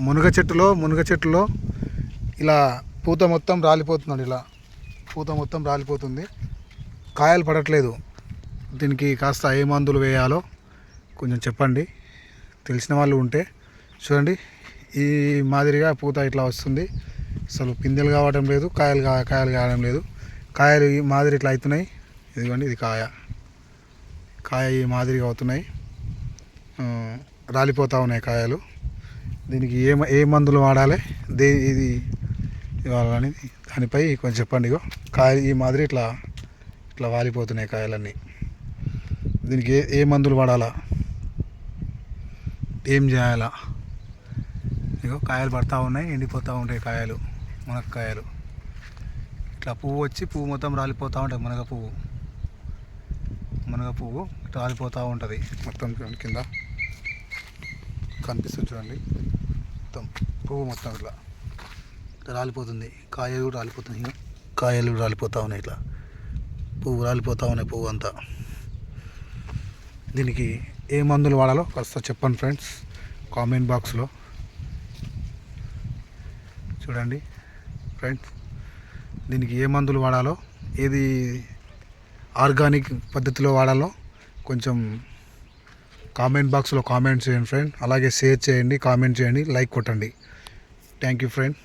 మునగ చెట్టులో ఇలా పూత మొత్తం రాలిపోతుందండి. ఇలా పూత మొత్తం రాలిపోతుంది, కాయలు పడట్లేదు. దీనికి కాస్త ఏ మందులు వేయాలో కొంచెం చెప్పండి, తెలిసిన వాళ్ళు ఉంటే. చూడండి, ఈ మాదిరిగా పూత ఇట్లా వస్తుంది, అసలు పిందెలు కావడం లేదు, కాయలు కావడం లేదు. కాయలు ఈ మాదిరి ఇట్లా అవుతున్నాయి. ఇదిగోండి, ఇది కాయ ఈ మాదిరిగా అవుతున్నాయి, రాలిపోతూ ఉన్నాయి కాయలు. దీనికి ఏ మందులు వాడాలి, ఇది ఇవ్వాలని దానిపై కొంచెం చెప్పండి. ఇగో కాయ ఈ మాదిరి ఇట్లా వాలిపోతున్నాయి కాయలన్నీ. దీనికి ఏ మందులు వాడాలా, ఏం చేయాలా? ఇగో కాయలు పడతా ఉన్నాయి, ఎండిపోతూ ఉంటాయి కాయలు, మునక్కాయలు. ఇట్లా పువ్వు మొత్తం రాలిపోతూ ఉంటుంది. మునగ పువ్వు రాలిపోతూ ఉంటుంది మొత్తం. కింద కనిపిస్తుంది చూడండి, మొత్తం పువ్వు మొత్తం ఇట్లా రాలిపోతుంది. కాయలు కూడా రాలిపోతున్నాయి, కాయలు రాలిపోతూ ఉన్నాయి. ఇట్లా పువ్వు రాలిపోతూ ఉన్నాయి, పువ్వు అంతా. దీనికి ఏ మందులు వాడాలో కాస్త చెప్పండి ఫ్రెండ్స్, కామెంట్ బాక్స్లో. చూడండి ఫ్రెండ్స్, దీనికి ఏ మందులు వాడాలో, ఏది ఆర్గానిక్ పద్ధతిలో వాడాలో కొంచెం కామెంట్ బాక్స్లో కామెంట్ చేయండి ఫ్రెండ్. అలాగే షేర్ చేయండి, కామెంట్ చేయండి, లైక్ కొట్టండి. Thank you friend.